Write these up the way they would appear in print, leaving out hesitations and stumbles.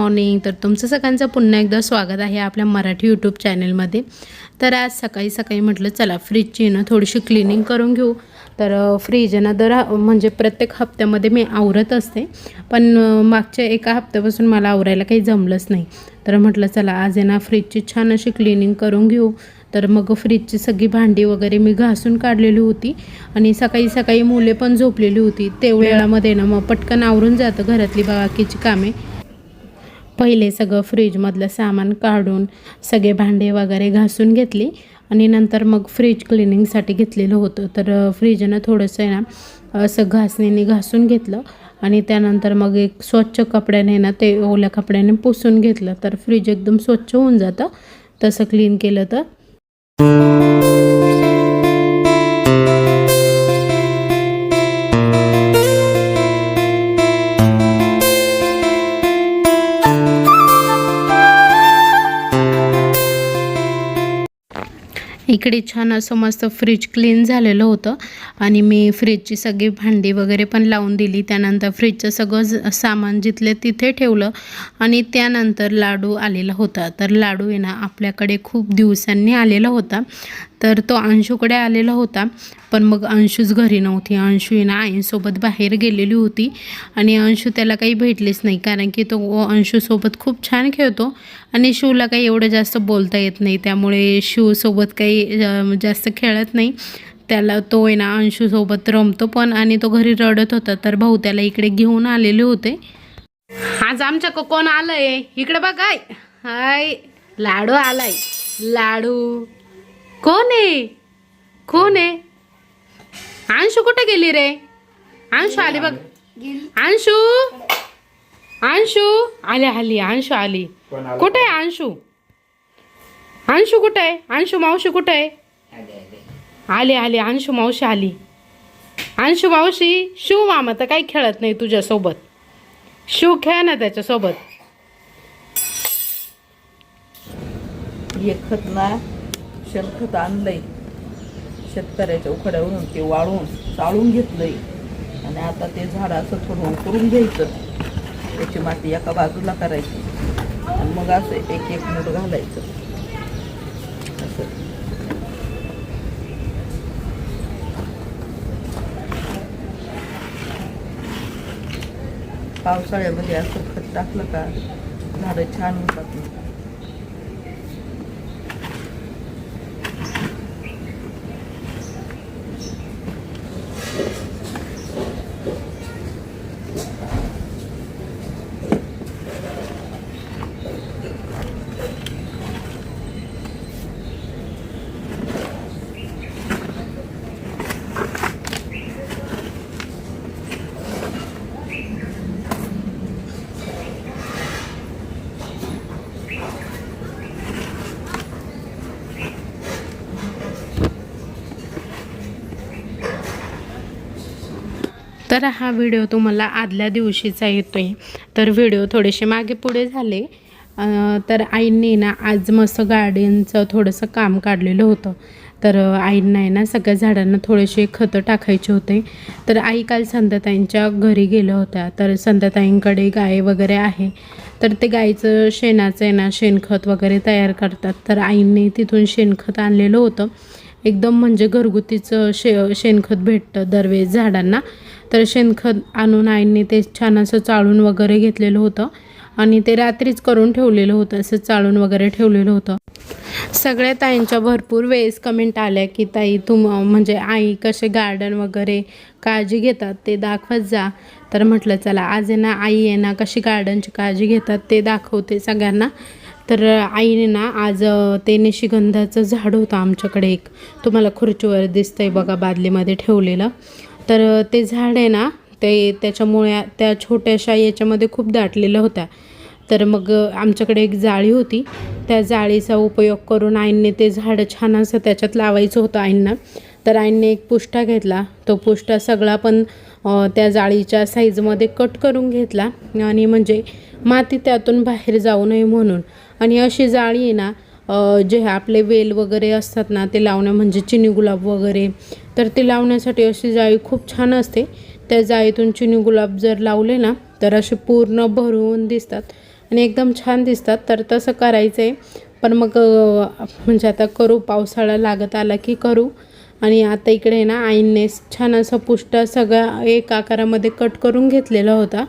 Morning. तर तुमचं सगळ्यांचं पुन्हा एकदा स्वागत आहे आपल्या मराठी यूट्यूब चॅनलमध्ये. तर आज सकाळी सकाळी म्हटलं चला फ्रीजची थोडीशी क्लिनिंग करून घेऊ. तर फ्रीज म्हणजे प्रत्येक हप्त्यामध्ये मी आवरत असते, पण मागच्या एका हप्त्यापासून मला आवरायला काही जमलंच नाही. तर म्हटलं चला आज फ्रीजची छान अशी क्लिनिंग करून घेऊ. तर मग फ्रीजची सगळी भांडी वगैरे मी घासून काढलेली होती आणि सकाळी सकाळी मुले पण झोपलेली होती. तेवढ्या वेळामध्ये मग पटकन आवरून जातं घरातली बाकीची कामे. पहिले सगळं फ्रीजमधलं सामान काढून सगळे भांडे वगैरे घासून घेतली आणि नंतर मग फ्रीज क्लिनिंगसाठी घेतलेलं होतं. तर फ्रीजनं थोडंसं असं घासणीने घासून घेतलं आणि त्यानंतर मग एक स्वच्छ कपड्याने ते ओल्या कपड्याने पुसून घेतलं. तर फ्रीज एकदम स्वच्छ होऊन जातं तसं क्लीन केलं तर. इकडे छान असं मस्त फ्रीज क्लीन झालेलं होतं आणि मी फ्रीजची सगळी भांडी वगैरे पण लावून दिली. त्यानंतर फ्रीजचं सगळं सामान जिथले तिथे ठेवलं आणि त्यानंतर लाडू आलेला होता. तर लाडू आपल्याकडे खूप दिवसांनी आलेला होता. तर तो अंशूकडे आलेला होता, पण मग अंशूच घरी नव्हती. अंशू आईंसोबत बाहेर गेलेली होती आणि अंशू त्याला काही भेटलीच नाही, कारण की तो अंशूसोबत खूप छान खेळतो आणि शिवला काही एवढं जास्त बोलता येत नाही, त्यामुळे शिवसोबत काही जास्त खेळत नाही. त्याला तो अंशूसोबत रमतो पण आणि तो घरी रडत होता. तर भाऊ त्याला इकडे घेऊन आलेले होते. आज आमच्या कोण आलंय इकडे बघाय. हाय लाडू आलाय. लाडू कोण आहे? अंशू कुठे गेली रे? अंशू आली बघ. अंशू आली. अंशू आली. कुठे आहे अंशू? अंशू कुठे आहे? अंशू मावशी कुठे आहे? आली. अंशू मावशी आली. अंशू मावशी. शिव मामा तर काही खेळत नाही तुझ्यासोबत. शिव खेळ ना त्याच्यासोबत. शेणखत आणलंय शेतकऱ्याच्या उखड्यावरून, ते वाळून चाळून घेतलंय आणि आता ते झाड असं थोडं करून घ्यायचं. त्याची माती एका बाजूला करायची आणि मग असं एक एक मूठ घालायचं. असं पावसाळ्यामध्ये असं खत टाकलं का झाडं छान होतात. तर हा व्हिडिओ तुम्हाला आदल्या दिवशीचा येतोय. तर व्हिडिओ थोडेसे मागे पुढे झाले. तर आईंनी आज मस्त गार्डनचं थोडंसं काम काढलेलं होतं. तर आईंना सगळ्या झाडांना थोडेसे खतं टाकायचे होते. तर आई काल संध्याताईंच्या घरी गेल्या होत्या. तर संध्याताईंकडे गाय वगैरे आहे. तर ते गाईचं शेणाचं शेणखत वगैरे तयार करतात. तर आईंनी तिथून शेणखत आणलेलं होतं. एकदम म्हणजे घरगुतीचं शेणखत भेटतं दरवेळेस झाडांना. तर शेणखत आणून आईंनी ते छान असं चाळून वगैरे घेतलेलं होतं आणि ते रात्रीच करून ठेवलेलं होतं. असं चाळून वगैरे ठेवलेलं होतं. सगळ्या ताईंच्या भरपूर वेळेस कमेंट आल्या की ताई म्हणजे आई कसे गार्डन वगैरे काळजी घेतात ते दाखवत जा. तर म्हटलं चला आज आई कशी गार्डनची काळजी घेतात ते दाखवते सगळ्यांना. तर आईने आज ते निशिगंधाचं झाड होतं आमच्याकडे एक, तुम्हाला खुर्चीवर दिसतंय बघा बादलीमध्ये ठेवलेलं. तर ते झाड ते त्याच्यामुळे त्या छोट्याशा याच्यामध्ये खूप दाटलेलं होत्या. तर मग आमच्याकडे एक जाळी होती, त्या जाळीचा उपयोग करून आईंनी ते झाड छान असं त्याच्यात लावायचं होतं आईंना. तर आईंनी एक पुष्ठा घेतला. तो पुष्ठा सगळा पण त्या जाळीच्या साईजमध्ये कट करून घेतला आणि म्हणजे माती त्यातून बाहेर जाऊ नये म्हणून. आणि अशी जाळी जे आपले वेल वगैरे असतात ते लावणं म्हणजे चिनी गुलाब वगैरे, तर ते लावण्यासाठी अशी जाळी खूप छान असते. त्या जाळीतून चिनी गुलाब जर लावले तर असे पूर्ण भरून दिसतात आणि एकदम छान दिसतात. तर तसं करायचं आहे. पण मग म्हणजे आता करू, पावसाळा लागत आला की करू. आणि आता इकडे ना आईने छान असं पुष्टा सगळा एक आकारामध्ये कट करून घेतलेला होता.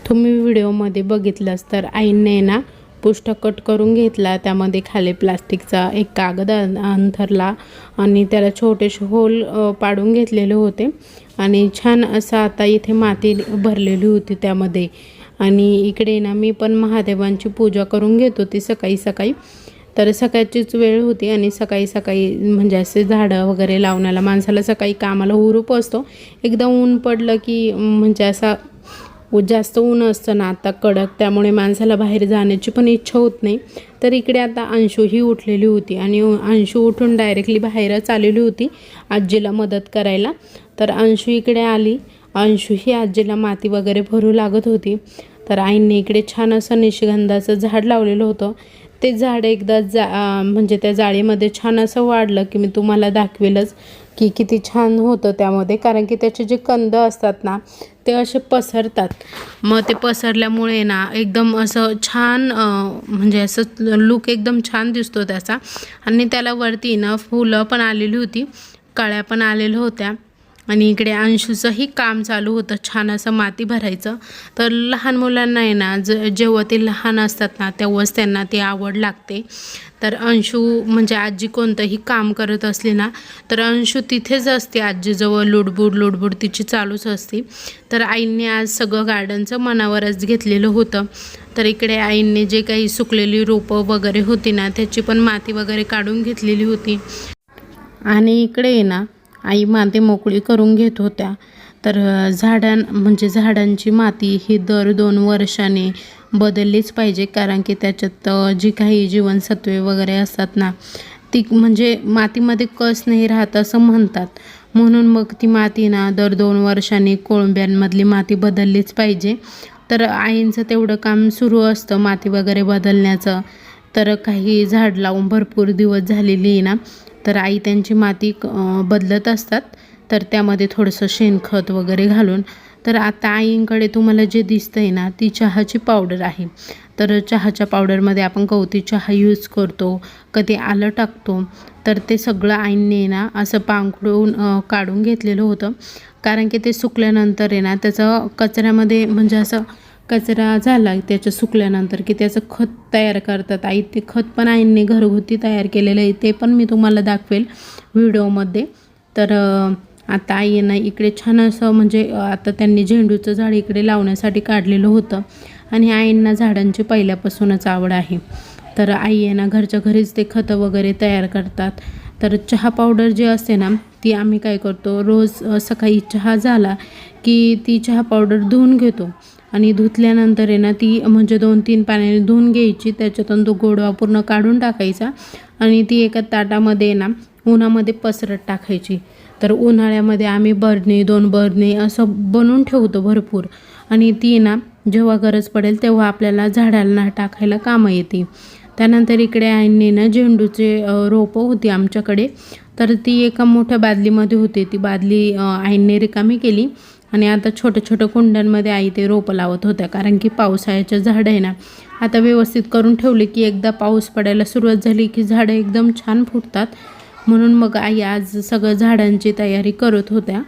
तुम्ही व्हिडिओमध्ये बघितलंच तर आईने ना पुष्ट कट करून घेतला. त्यामध्ये खाली प्लास्टिकचा एक कागद अंथरला आणि त्याला छोटेसे होल पाडून घेतलेले होते. आणि छान असं आता इथे माती भरलेली होती त्यामध्ये. आणि इकडे ना मी पण महादेवांची पूजा करून घेत होती सकाळी सकाळी. तर सकाळचीच वेळ होती आणि सकाळी सकाळी म्हणजे असे झाडं वगैरे लावण्याला माणसाला सकाळी कामाला हुरूप असतो. एकदा ऊन पडलं की म्हणजे असा जास्त ऊन असतं ना आता कडक, त्यामुळे माणसाला बाहेर जाण्याची पण इच्छा होत नाही. तर इकडे आता अंशू ही उठलेली होती आणि अंशू उठून डायरेक्टली बाहेरच आलेली होती आजीला मदत करायला. तर अंशू इकडे आली. अंशू ही आजीला माती वगैरे भरू लागत होती. तर आईने इकडे छान असं निशिगंधाचं झाड लावलेलं होतं. ते झाड एकदा म्हणजे त्या जाळीमध्ये छान असं वाढलं की मी तुम्हाला दाखवेलच की किती छान होतं त्यामध्ये. कारण की त्याचे जे कंद असतात ना ते असे पसरतात. मग ते पसरल्यामुळे ना एकदम असं छान म्हणजे असं लुक एकदम छान दिसतो त्याचा. आणि त्याला वरती ना फुलं पण आलेली होती, कळ्या पण आलेल्या होत्या. आणि इकडे अंशूचंही काम चालू होतं छान असं माती भरायचं. तर लहान मुलांना आहे ना जेव्हा ते लहान असतात ना तेव्हाच त्यांना ती आवड लागते. तर अंशू म्हणजे आजी कोणतंही काम करत असली ना तर अंशू तिथेच असते आजीजवळ. लुडबुड तिची चालूच असते. तर आईंनी आज सगळं गार्डनचं मनावरच घेतलेलं होतं. तर इकडे आईंनी जे काही सुकलेली रोपं वगैरे होती ना त्याची पण माती वगैरे काढून घेतलेली होती. आणि इकडे ना आई माती मोकळी करून घेत होत्या. तर झाडांची माती ही दर 2 वर्षांनी बदललीच पाहिजे. कारण की त्याच्यात जी काही जीवनसत्वे वगैरे असतात ना ती म्हणजे मातीमध्ये कस नाही राहत असं म्हणतात. म्हणून मग ती माती ना दर 2 वर्षांनी कोळंब्यांमधली माती बदललीच पाहिजे. तर आईंचं तेवढं काम सुरू असतं माती वगैरे बदलण्याचं. तर काही झाड लावून भरपूर दिवस झालेली आहे ना तर आई त्यांची माती बदलत असतात. तर त्यामध्ये थोडंसं शेणखत वगैरे घालून. तर आता आईंकडे तुम्हाला जे दिसतंय ना ती चहाची पावडर आहे. तर चहाच्या पावडरमध्ये आपण गवती चहा यूज करतो, कधी आलं टाकतो. तर ते सगळं आईंनी ना असं पांघरून काढून घेतलेलं होतं, कारण की ते सुकल्यानंतर आहे ना त्याचं कचऱ्यामध्ये म्हणजे असं कचरा झाला त्याच्या सुकल्यानंतर की त्याचं खत तयार करतात. आई ते खत पण आईंनी घरगुती तयार केलेलं आहे, ते पण मी तुम्हाला दाखवेल व्हिडिओमध्ये. तर आता आईंना इकडे छान असं म्हणजे आता त्यांनी झेंडूचं झाड इकडे लावण्यासाठी काढलेलं होतं आणि आईंना झाडांची पहिल्यापासूनच आवड आहे. तर आई आहे ना घरच्या घरीच ते खतं वगैरे तयार करतात. तर चहा पावडर जी असते ना ती आम्ही काय करतो, रोज सकाळी चहा झाला की ती चहा पावडर धुवून घेतो आणि धुतल्यानंतर आहे ना ती म्हणजे 2-3 पाण्याने धुवून घ्यायची, त्याच्यातून तो गोडवा पूर्ण काढून टाकायचा आणि ती एका ताटामध्ये ना उन्हामध्ये पसरत टाकायची. तर उन्हाळ्यामध्ये आम्ही बरणी 2 बरणी असं बनवून ठेवतो भरपूर, आणि ती ना जेव्हा गरज पडेल तेव्हा आपल्याला झाडांना टाकायला कामं येते. त्यानंतर इकडे आईंनी ना झेंडूचे रोपं होती आमच्याकडे, तर ती एका मोठ्या बादलीमध्ये होती. ती बादली आईंनी रिकामी केली आणि आता छोट्या छोट्या कुंड्यांमध्ये आई ते रोपं लावत होत्या, कारण की पावसाळ्याच्या झाडं आहे ना आता व्यवस्थित करून ठेवले की एकदा पाऊस पडायला सुरुवात झाली की झाडं एकदम छान फुटतात. म्हणून मग आई आज सगळं झाडांची तयारी करत होत्या.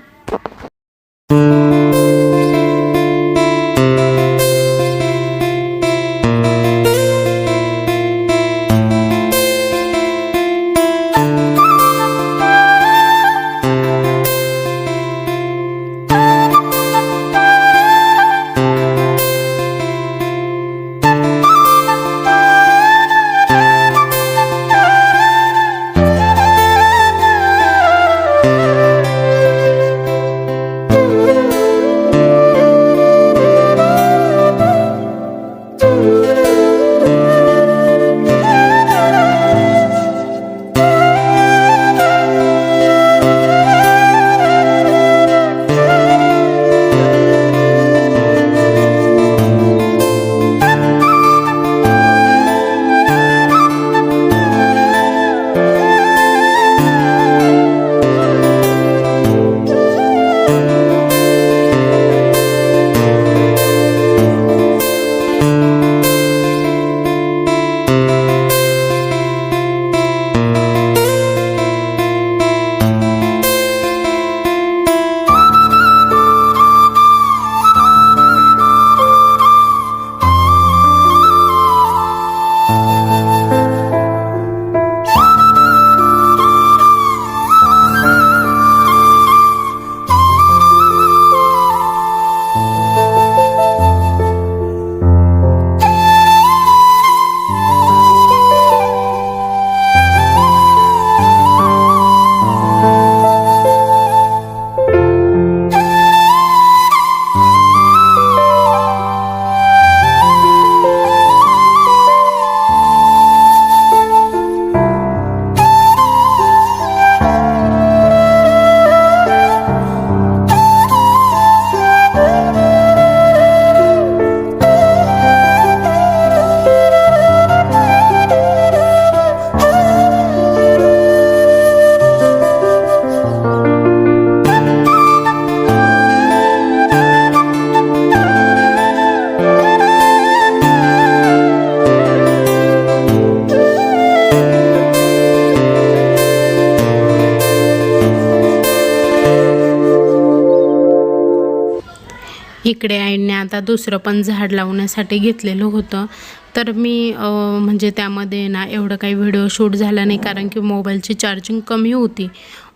इकडे आईने आता दुसरं पण झाड लावण्यासाठी घेतलेलं होतं. तर मी म्हणजे त्यामध्ये ना एवढं काही व्हिडिओ शूट झाला नाही, कारण की मोबाईलची चार्जिंग कमी होती,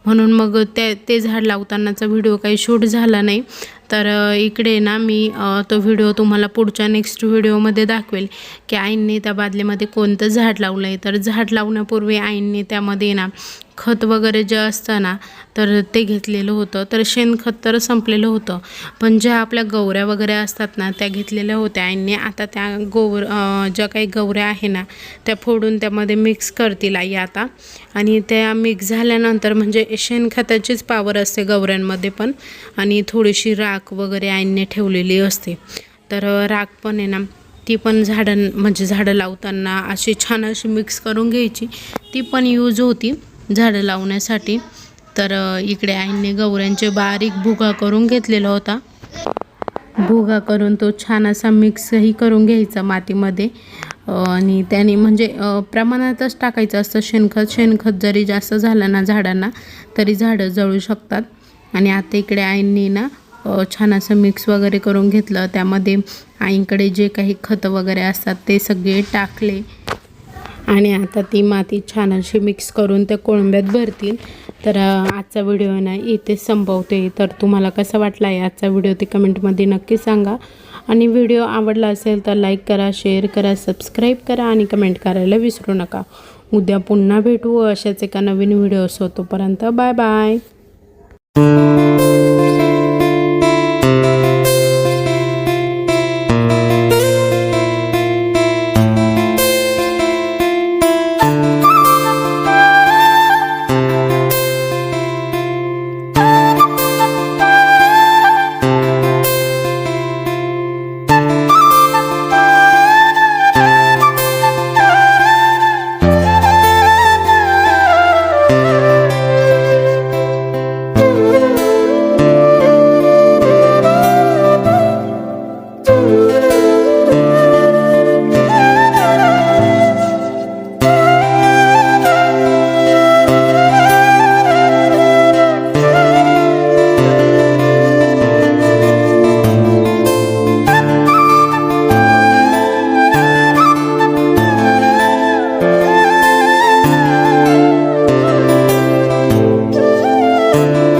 म्हणून मग ते झाड लावतानाचा व्हिडिओ काही शूट झाला नाही. तर इकडे ना मी तो व्हिडिओ तुम्हाला पुढच्या नेक्स्ट व्हिडिओमध्ये दाखवेल की आईंनी त्या बादलीमध्ये कोणतं झाड लावलं आहे. तर झाड लावण्यापूर्वी आईंनी त्यामध्ये ना खत वगैरे जे असतं ना तर ते घेतलेलं होतं. तर शेणखत तर संपलेलं होतं, पण ज्या आपल्या गवऱ्या वगैरे असतात ना त्या घेतलेल्या होत्या आईंनी. आता त्या ज्या काही गवऱ्या आहे ना त्या फोडून त्यामध्ये मिक्स करतील आई आता, आणि त्या मिक्स झाल्यानंतर म्हणजे शेणखताचीच पावर असते गवऱ्यांमध्ये पण, आणि थोडीशी राख वगैरे आईंनी ठेवलेली असते. तर राख पण आहे ना ती पण झाडं लावताना अशी छान अशी मिक्स करून घ्यायची, ती पण यूज होती झाडं लावण्यासाठी. तर इकडे आईने गवऱ्यांचे बारीक भुगा करून घेतलेला होता. भुगा करून तो छान असा मिक्सही करून घ्यायचा मातीमध्ये आणि त्याने म्हणजे प्रमाणातच टाकायचं असतं शेणखत जरी जास्त झालं ना झाडांना तरी झाडं जळू शकतात. आणि आता इकडे आईंनी ना छान असं मिक्स वगैरे करून घेतलं. त्यामध्ये आईंकडे जे काही खतं वगैरे असतात ते सगळे टाकले आणि आता ती माती छान अशी मिक्स करून त्या कोळंब्यात भरतील. तर आजचा व्हिडिओ ना इथेच संपवते. तर तुम्हाला कसा वाटला आहे आजचा व्हिडिओ ते कमेंटमध्ये नक्की सांगा. आणि व्हिडिओ आवडला असेल तर लाईक करा, शेअर करा, सबस्क्राईब करा आणि कमेंट करायला विसरू नका. उद्या पुन्हा भेटू अशाच एका नवीन व्हिडिओ. तोपर्यंत बाय बाय.